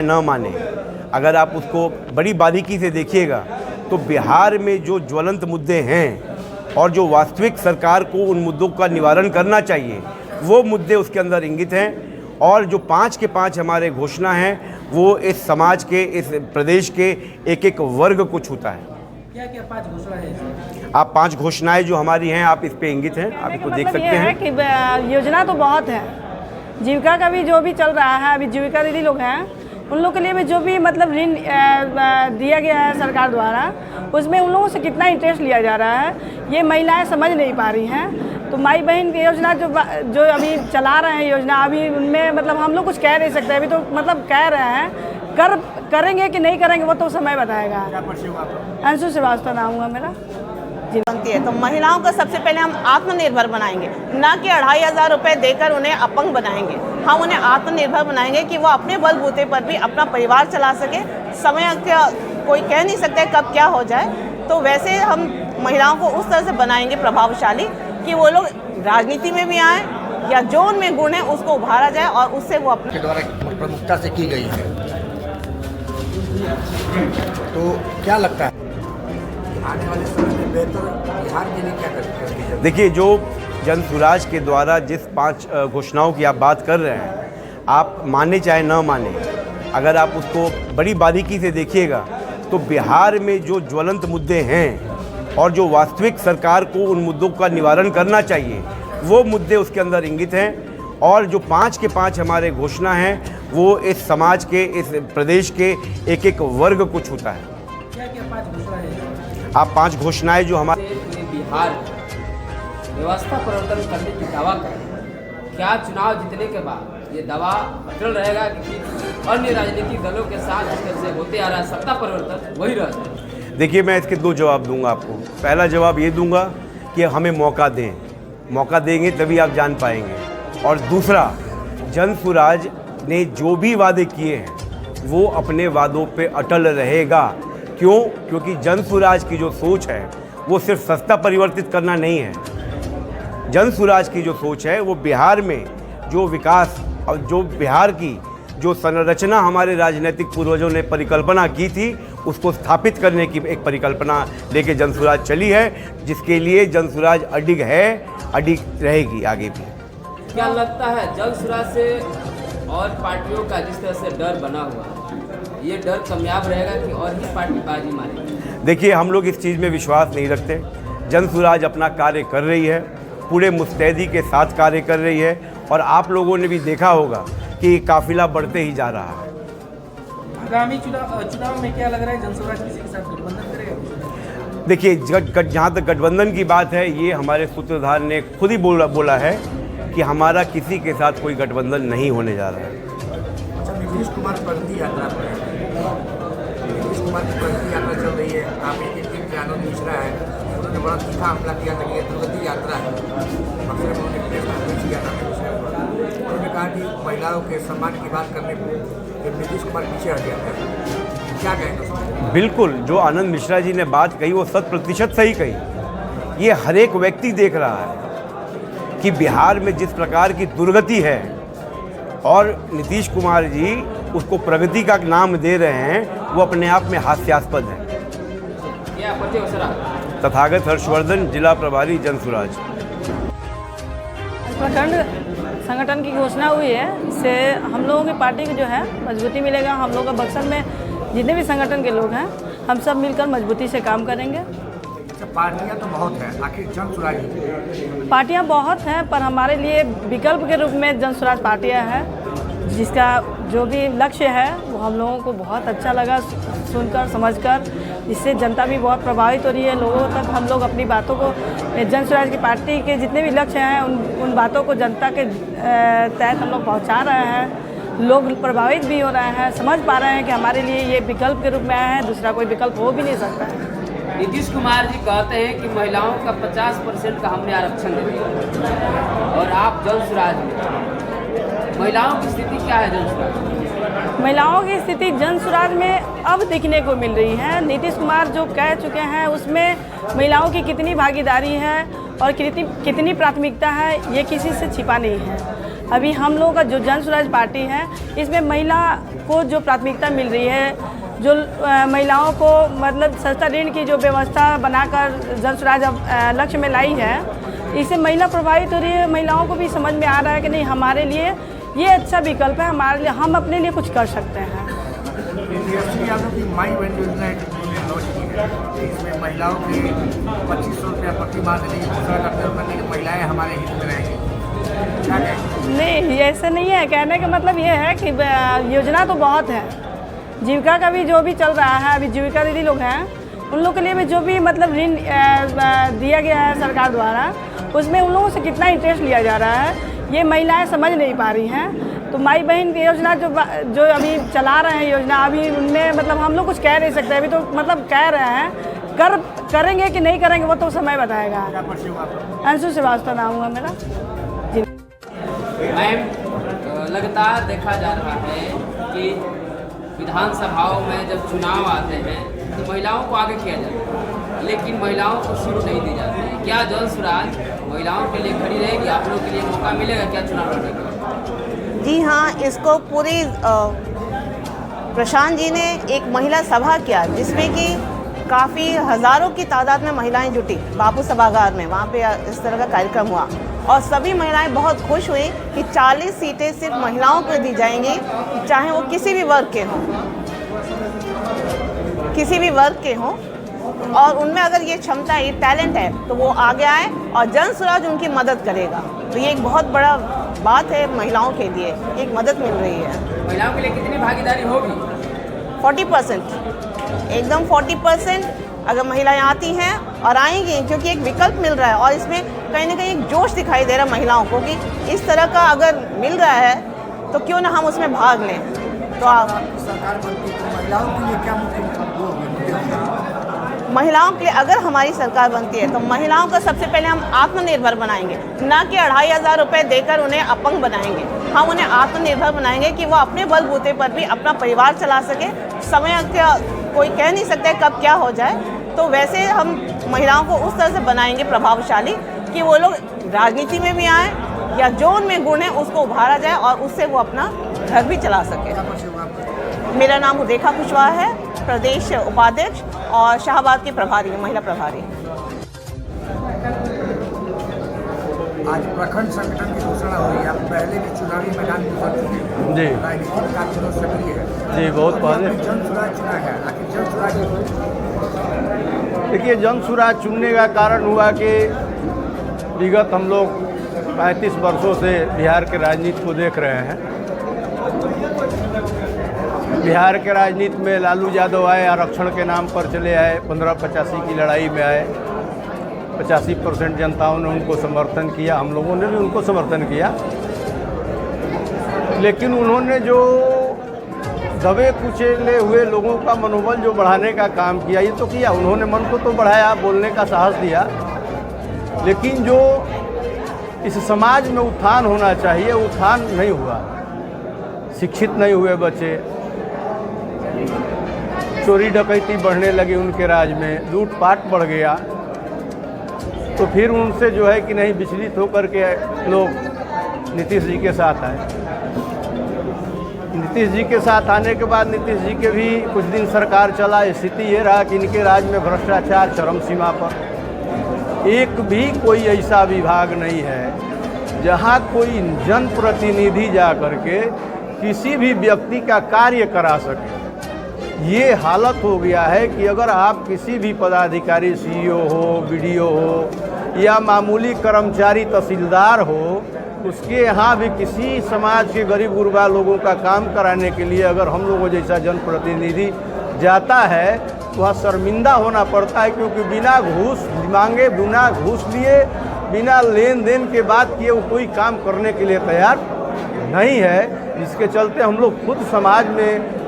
न माने, अगर आप उसको बड़ी बारीकी से देखिएगा तो बिहार में जो ज्वलंत मुद्दे हैं और जो वास्तविक सरकार को उन मुद्दों का निवारण करना चाहिए वो मुद्दे उसके अंदर इंगित हैं। और जो 5 के 5 हमारे घोषणा हैं वो इस समाज के, इस प्रदेश के एक एक वर्ग को छूता है। क्या क्या 5 घोषणाएं हैं? आप 5 घोषणाएं जो हमारी हैं आप इस पे इंगित हैं, आप इसको देख सकते हैं। कि योजना तो बहुत है, जीविका का भी जो भी चल रहा है, अभी जीविका दीदी लोग हैं उन लोग के लिए भी जो भी मतलब ऋण दिया गया है सरकार द्वारा, उसमें उन लोगों से कितना इंटरेस्ट लिया जा रहा है ये महिलाएं समझ नहीं पा रही हैं। तो माई बहन की योजना जो अभी चला रहे हैं योजना, अभी उनमें मतलब हम लोग कुछ कह नहीं सकते, अभी तो मतलब कह रहे हैं, करेंगे कि नहीं करेंगे वो तो समय बताएगा। अंशु श्रीवास्तव नाम हुआ मेरा। बनती है तो महिलाओं को सबसे पहले हम आत्मनिर्भर बनाएंगे, ना कि 2500 रुपये देकर उन्हें अपंग बनाएंगे। हम उन्हें आत्मनिर्भर बनाएंगे कि वो अपने बलबूते पर भी अपना परिवार चला सके। समय का कोई कह नहीं सकता कब क्या हो जाए, तो वैसे हम महिलाओं को उस तरह से बनाएंगे प्रभावशाली कि वो लोग राजनीति में भी आए या जो उनमें गुण है उसको उभारा जाए और उससे वो अपने के द्वारा प्रमुखता से की गई है। तो क्या लगता है आने वाले समय में बेहतर बिहार के लिए क्या करें? देखिए, जो जन सुराज के द्वारा जिस 5 घोषणाओं की आप बात कर रहे हैं, आप माने चाहे न माने, अगर आप उसको बड़ी बारीकी से देखिएगा तो बिहार में जो ज्वलंत मुद्दे हैं और जो वास्तविक सरकार को उन मुद्दों का निवारण करना चाहिए वो मुद्दे उसके अंदर इंगित हैं। और जो 5 के 5 हमारे घोषणा हैं वो इस समाज के, इस प्रदेश के एक एक वर्ग को छूता है। क्या क्या 5 घोषणाएं हैं? आप 5 घोषणाएं जो हमारे बिहार व्यवस्था परिवर्तन करने की दावा करें, क्या चुनाव जीतने के बाद ये दावा अटल रहेगा कि अन्य राजनीतिक दलों के साथ जिस तरह से होते आ रहा है सत्ता परिवर्तन वही रह जाए? देखिए, मैं इसके 2 जवाब दूंगा आपको। पहला जवाब ये दूंगा कि हमें मौका दें, मौका देंगे तभी आप जान पाएंगे। और दूसरा, जन सुराज ने जो भी वादे किए हैं वो अपने वादों पे अटल रहेगा। क्यों? क्योंकि जन सुराज की जो सोच है वो सिर्फ सत्ता परिवर्तित करना नहीं है। जन सुराज की जो सोच है वो बिहार में जो विकास और जो बिहार की जो संरचना हमारे राजनीतिक पूर्वजों ने परिकल्पना की थी उसको स्थापित करने की एक परिकल्पना लेके जन सुराज चली है, जिसके लिए जन सुराज अडिग है, अडिग रहेगी आगे भी। क्या लगता है जन सुराज से और पार्टियों का जिस तरह से डर बना हुआ है, ये डर कामयाब रहेगा कि और ही पार्टी बाजी मारेगी? देखिए, हम लोग इस चीज़ में विश्वास नहीं रखते। जन सुराज अपना कार्य कर रही है, पूरे मुस्तैदी के साथ कार्य कर रही है और आप लोगों ने भी देखा होगा कि काफिला बढ़ते ही जा रहा है। आगामी चुनाव में क्या लग रहा है, जन सुराज किसी के साथ गठबंधन करेगा? देखिए, जहाँ तक गठबंधन की बात है, ये हमारे सूत्रधार ने खुद ही बोला है कि हमारा किसी के साथ कोई गठबंधन नहीं होने जा रहा है। अच्छा, नीतीश कुमार प्रगति यात्रा पर है, नीतीश कुमार की प्रगति यात्रा चल रही है। आप एक आनंद मिश्रा है, उन्होंने बड़ा तीखा हमला किया था कि ये प्रगति यात्रा है। अक्सर उन्होंने प्रेस कॉन्फ्रेंस किया था उन्होंने कहा कि महिलाओं के सम्मान की बात करने को नीतीश कुमार पीछे हट गया था। क्या कहेंगे? बिल्कुल, जो आनंद मिश्रा जी ने बात कही वो 100% सही कही। ये हर एक व्यक्ति देख रहा है कि बिहार में जिस प्रकार की दुर्गति है और नीतीश कुमार जी उसको प्रगति का नाम दे रहे हैं, वो अपने आप में हास्यास्पद है। क्या परिचय हो सर? तथागत हर्षवर्धन, जिला प्रभारी जन सुराज। प्रखंड संगठन की घोषणा हुई है, इससे हम लोगों की पार्टी की जो है मजबूती मिलेगा। हम लोग का बक्सर में जितने भी संगठन के लोग हैं हम सब मिलकर मजबूती से काम करेंगे। पार्टियां तो बहुत हैं, आखिर जन सुराज? पार्टियां बहुत हैं पर हमारे लिए विकल्प के रूप में जन सुराज पार्टियां हैं, जिसका जो भी लक्ष्य है वो हम लोगों को बहुत अच्छा लगा सुनकर समझकर। इससे जनता भी बहुत प्रभावित हो रही है। लोगों तक हम लोग अपनी बातों को, जन सुराज की पार्टी के जितने भी लक्ष्य हैं उन बातों को जनता के तहत हम लोग पहुँचा रहे हैं। लोग प्रभावित भी हो रहे हैं, समझ पा रहे हैं कि हमारे लिए ये विकल्प के रूप में आया है, दूसरा कोई विकल्प हो भी नहीं सकता है। नीतीश कुमार जी कहते हैं कि महिलाओं का 50% का हमने आरक्षण दे दिया और आप जन सुराज में महिलाओं की स्थिति क्या है? जन सुराज महिलाओं की स्थिति जन सुराज में अब देखने को मिल रही है। नीतीश कुमार जो कह चुके हैं उसमें महिलाओं की कितनी भागीदारी है और कितनी प्राथमिकता है ये किसी से छिपा नहीं है। अभी हम लोगों का जो जन स्वराज पार्टी है, इसमें महिला को जो प्राथमिकता मिल रही है, जो महिलाओं को मतलब सस्ता ऋण की जो व्यवस्था बनाकर जन स्वराज अब लक्ष्य में लाई है, इससे महिला प्रभावित हो रही है। महिलाओं को भी समझ में आ रहा है कि नहीं, हमारे लिए ये अच्छा विकल्प है, हमारे लिए, हम अपने लिए कुछ कर सकते हैं। तेजस्वी यादव की माई बहन योजना लॉन्च की है, इसमें महिलाओं के 2500 रुपया प्रति माह देने की घोषणा करते हुए कहते हैं कि महिलाएं हमारे हित में रहेंगी, क्या कहें? नहीं, ऐसे नहीं है। कहने का मतलब ये है कि योजना तो बहुत है। जीविका का भी जो भी चल रहा है, अभी जीविका दीदी लोग हैं, उन लोग के लिए भी जो भी मतलब ऋण दिया गया है सरकार द्वारा, उसमें उन लोगों से कितना इंटरेस्ट लिया जा रहा है, ये महिलाएं समझ नहीं पा रही हैं। तो माई बहन की योजना जो अभी चला रहे हैं योजना, अभी उनमें मतलब हम लोग कुछ कह नहीं सकते। अभी तो मतलब कह रहे हैं, करेंगे कि नहीं करेंगे वो तो समय बताएगा। अंशु श्रीवास्तव नाम हुआ मेरा जी। मैम, लगातार देखा जा रहा है कि विधानसभाओं में जब चुनाव आते हैं तो महिलाओं को आगे किया जाता है, लेकिन महिलाओं को सीट नहीं दी जाती है। क्या जन स्वराज महिलाओं के लिए खड़ी रहेगी? आप लोग के लिए मौका मिलेगा क्या चुनाव लड़ने का? जी हाँ, इसको पूरी प्रशांत जी ने एक महिला सभा किया, जिसमें कि काफ़ी हज़ारों की तादाद में महिलाएं जुटी बापू सभागार में। वहाँ पे इस तरह का कार्यक्रम हुआ और सभी महिलाएं बहुत खुश हुई कि 40 सीटें सिर्फ महिलाओं को दी जाएंगी, चाहे वो किसी भी वर्ग के हों, किसी भी वर्ग के हों, और उनमें अगर ये क्षमता है, ये टैलेंट है, तो वो आगे आए और जन स्वराज उनकी मदद करेगा। तो ये एक बहुत बड़ा बात है महिलाओं के लिए, एक मदद मिल रही है। महिलाओं के लिए कितनी भागीदारी होगी? 40%, एकदम 40% अगर महिलाएं आती हैं और आएंगी, क्योंकि एक विकल्प मिल रहा है और इसमें कहीं ना कहीं एक जोश दिखाई दे रहा है महिलाओं को कि इस तरह का अगर मिल रहा है तो क्यों ना हम उसमें भाग लें। तो आप सरकार बनती तो महिलाओं के लिए क्या मुद्दे महिलाओं के लिए अगर हमारी सरकार बनती है तो महिलाओं को सबसे पहले हम आत्मनिर्भर बनाएंगे, ना कि 2500 रुपये देकर उन्हें अपंग बनाएंगे। हम उन्हें आत्मनिर्भर बनाएंगे कि वो अपने बलबूते पर भी अपना परिवार चला सके। समय का कोई कह नहीं सकता कब क्या हो जाए, तो वैसे हम महिलाओं को उस तरह से बनाएंगे प्रभावशाली कि वो लोग राजनीति में भी आएँ या जो उनमें गुण है उसको उभारा जाए और उससे वो अपना घर भी चला सके। मेरा नाम रेखा कुशवाहा है, प्रदेश उपाध्यक्ष और शाहबाद की प्रभारी, महिला प्रभारी। आज प्रखंड संगठन की घोषणा हुई है, आप पहले भी चुनावी मैदान में उतर चुके हैं, जी राजनीति में काफी लोग सक्रिय है जी, बहुत पहले। जन स्वराज चुना है, आखिर जन स्वराज देखिए, जन स्वराज चुनने का कारण हुआ कि विगत हम लोग 35 वर्षों से बिहार के राजनीति को देख रहे हैं। बिहार के राजनीति में लालू यादव आए, आरक्षण के नाम पर चले आए, 1585 की लड़ाई में आए, 85% जनताओं ने उनको समर्थन किया, हम लोगों ने भी उनको समर्थन किया। लेकिन उन्होंने जो दबे कुचले हुए लोगों का मनोबल जो बढ़ाने का काम किया, ये तो किया उन्होंने, मन को तो बढ़ाया, बोलने का साहस दिया, लेकिन जो इस समाज में उत्थान होना चाहिए उत्थान नहीं हुआ। शिक्षित नहीं हुए बच्चे, चोरी डकैती बढ़ने लगी उनके राज में, लूटपाट बढ़ गया। तो फिर उनसे जो है कि नहीं, विचलित होकर के लोग नीतीश जी के साथ आए। नीतीश जी के साथ आने के बाद नीतीश जी के भी कुछ दिन सरकार चला, स्थिति ये रहा कि इनके राज में भ्रष्टाचार चरम सीमा पर। एक भी कोई ऐसा विभाग नहीं है जहाँ कोई जनप्रतिनिधि जा कर के किसी भी व्यक्ति का कार्य करा सके। ये हालत हो गया है कि अगर आप किसी भी पदाधिकारी, सीईओ हो, बीडीओ हो या मामूली कर्मचारी तहसीलदार हो, उसके यहाँ भी किसी समाज के गरीब गुरबा लोगों का काम कराने के लिए अगर हम लोगों जैसा जनप्रतिनिधि जाता है तो वहाँ शर्मिंदा होना पड़ता है, क्योंकि बिना घूस मांगे, बिना घूस लिए, बिना लेन देन के बात किए वो कोई काम करने के लिए तैयार नहीं है। जिसके चलते हम लोग खुद समाज में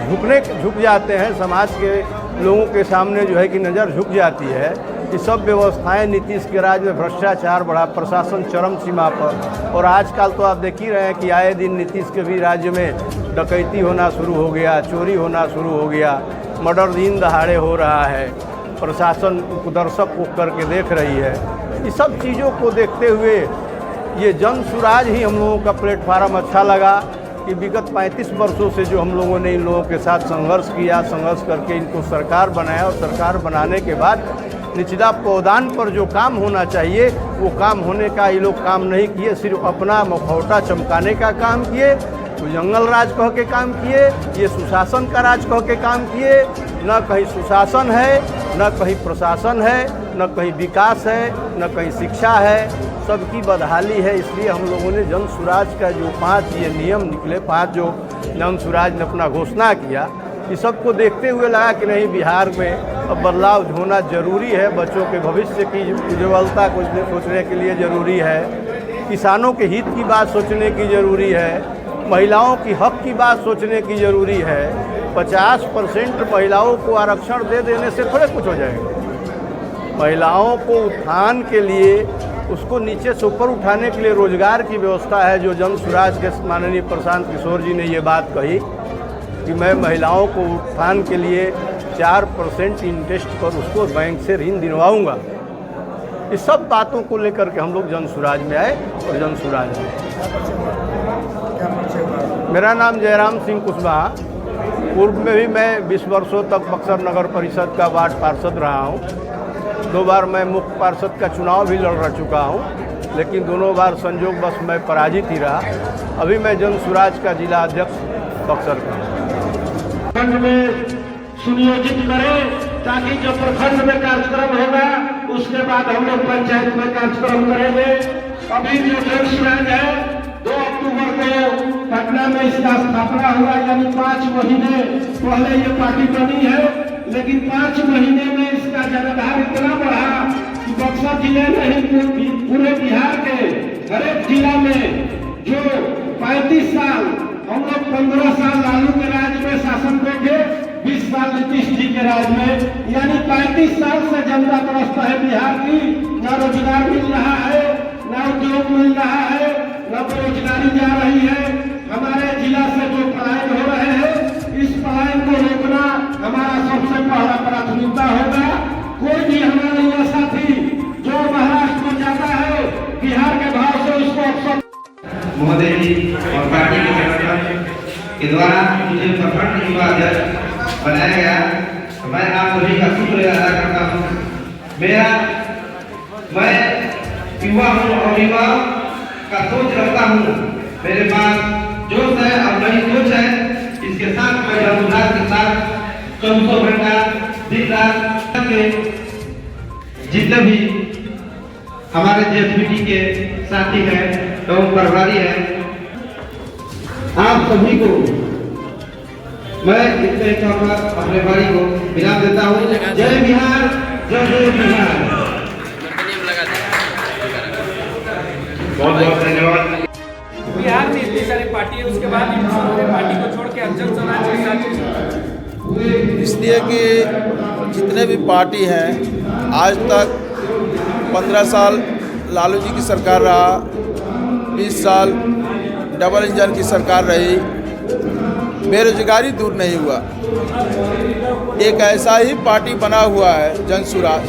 झुक जाते हैं, समाज के लोगों के सामने जो है कि नज़र झुक जाती है कि सब व्यवस्थाएं नीतीश के राज में भ्रष्टाचार बढ़ा, प्रशासन चरम सीमा पर। और आजकल तो आप देख ही रहे हैं कि आए दिन नीतीश के भी राज्य में डकैती होना शुरू हो गया, चोरी होना शुरू हो गया, मर्डर दिन दहाड़े हो रहा है, प्रशासन कुदर्शक को करके देख रही है। इस सब चीज़ों को देखते हुए ये जन सुराज ही हम लोगों का प्लेटफार्म अच्छा लगा कि विगत 35 वर्षों से जो हम लोगों ने इन लोगों के साथ संघर्ष किया, संघर्ष करके इनको सरकार बनाया और सरकार बनाने के बाद निचला पौधान पर जो काम होना चाहिए वो काम होने का ये लोग काम नहीं किए, सिर्फ अपना मुखौटा चमकाने का काम किए। तो जंगल राज कह के काम किए, ये सुशासन का राज कह के काम किए। न कहीं सुशासन है, न कहीं प्रशासन है, न कहीं विकास है, न कहीं शिक्षा है, सबकी बदहाली है। इसलिए हम लोगों ने जन सुराज का जो 5 ये नियम निकले, 5 जो जन सुराज ने अपना घोषणा किया, इस सबको देखते हुए लगा कि नहीं, बिहार में अब बदलाव होना जरूरी है। बच्चों के भविष्य की उज्ज्वलता को सोचने के लिए ज़रूरी है, किसानों के हित की बात सोचने की ज़रूरी है, महिलाओं की हक की बात सोचने की ज़रूरी है। 50% महिलाओं को आरक्षण दे देने से थोड़े कुछ हो जाएगा। महिलाओं को उत्थान के लिए, उसको नीचे से ऊपर उठाने के लिए रोजगार की व्यवस्था है। जो जन सुराज के माननीय प्रशांत किशोर जी ने ये बात कही कि मैं महिलाओं को उत्थान के लिए 4% इंटरेस्ट पर उसको बैंक से ऋण दिलवाऊंगा। इस सब बातों को लेकर के हम लोग जन सुराज में आए और जन सुराज में। मेरा नाम जयराम सिंह कुशवाहा। पूर्व में भी मैं 20 वर्षों तक बक्सर नगर परिषद का वार्ड पार्षद रहा हूँ। 2 बार मैं मुख्य पार्षद का चुनाव भी लड़ चुका हूँ, लेकिन दोनों बार संयोग बस मैं पराजित ही रहा। अभी मैं जन सुराज का जिला अध्यक्ष बक्सर का प्रखंड में सुनियोजित करें, ताकि जो प्रखंड में कार्यक्रम होगा उसके बाद हम लोग पंचायत में कार्यक्रम करेंगे। अभी जो जन सुराज है 2 अक्टूबर को पटना में इसका स्थापना हुआ, यानी 5 महीने पहले ये पार्टी बनी है, लेकिन 5 महीने में इसका जनाधार इतना बढ़ा कि बक्सर जिले में ही पूरे बिहार के हर एक जिला में जो 35 साल हम लोग 15 साल लालू के राज में शासन देखे, 20 साल नीतीश जी के राज में, यानी 35 साल से जनता त्रस्त है बिहार की। न रोजगार मिल रहा है, न उद्योग मिल रहा है, न बेरोजगारी जा रही है। हमारे जिला से जो पलायन हो रहे हैं, इस पलायन को रोकना हमारा सबसे पहला प्राथमिकता होगा। कोई भी हमारे युवा साथी जो महाराष्ट्र में जाता है, बिहार के भाव से उसको अवसर महोदय जी और पार्टी के संगठन के द्वारा मुझे प्रखंड युवा अध्यक्ष बनाया गया। मैं आप सभी का शुक्रिया अदा करता हूँ। मैं युवा हूँ और युवा का सोच रखता हूँ। मेरे पास जोश है और नई सोच है। इसके साथ मैं जनसुराज के साथ 24 घंटा दिन रात के जितने भी हमारे जेएसपीटी के साथी हैं एवं प्रभारी हैं, आप सभी को मैं इतने अपने भाई को विराम देता हूँ। जय बिहार, जय बिहार। बहुत बहुत धन्यवाद। बिहार में इतनी सारी पार्टी है, उसके बाद भी पार्टी को छोड़ के अब जन सुराज के साथ, इसलिए कि जितने भी पार्टी हैं आज तक 15 साल लालू जी की सरकार रहा, 20 साल डबल इंजन की सरकार रही, बेरोजगारी दूर नहीं हुआ। एक ऐसा ही पार्टी बना हुआ है जन सुराज,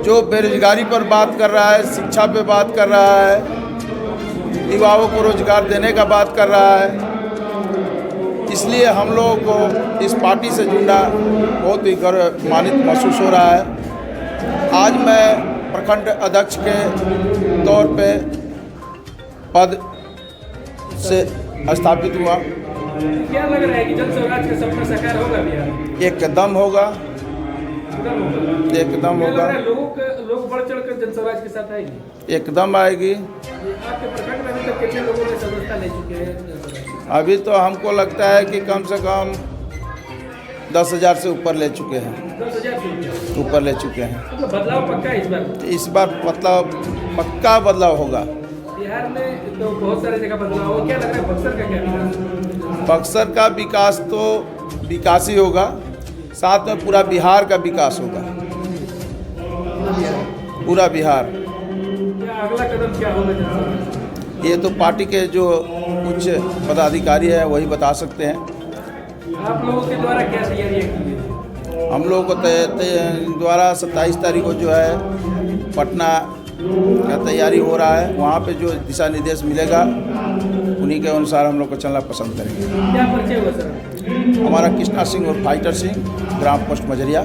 जो बेरोजगारी पर बात कर रहा है, शिक्षा पे बात कर रहा है, युवाओं को रोजगार देने का बात कर रहा है। इसलिए हम लोगों को इस पार्टी से जुड़ना बहुत ही गौरवान्वित महसूस हो रहा है। आज मैं प्रखंड अध्यक्ष के तौर पे पद से स्थापित हुआ। क्या लग रहा है कि जन सुराज का सपना साकार होगा बिहार? एकदम होगा, एकदम होगा। लोग बढ़ चढ़ कर जन सुराज के साथ आएंगे? एकदम आएगी। आपके प्रखंड में अभी तक कितने लोगों ने सदस्यता ले चुके हैं? अभी तो हमको लगता है कि कम से कम 10,000 से ऊपर ले चुके हैं। 10,000 से ऊपर ले चुके हैं। तो बदलाव पक्का है इस बार? इस बार मतलब पक्का बदलाव होगा। बिहार में तो बहुत सारी जगह बदलाव हो, क्या लग रहा है बक्सर का क्या विकास? बक्सर का विकास तो विकास ही होगा, साथ में पूरा बिहार का विकास होगा, पूरा बिहार। अगला कदम क्या होगा? ये तो पार्टी के जो कुछ पदाधिकारी है वही बता सकते हैं। आप लोगों के द्वारा क्या तैयारी की है? हम लोगों को द्वारा 27 तारीख को जो है पटना का तैयारी हो रहा है। वहाँ पे जो दिशा निर्देश मिलेगा उन्हीं के अनुसार हम लोग को चलना पसंद करेंगे। क्या परिचय हुआ सर? हमारा कृष्णा सिंह और फाइटर सिंह, ग्राम पोस्ट मजरिया।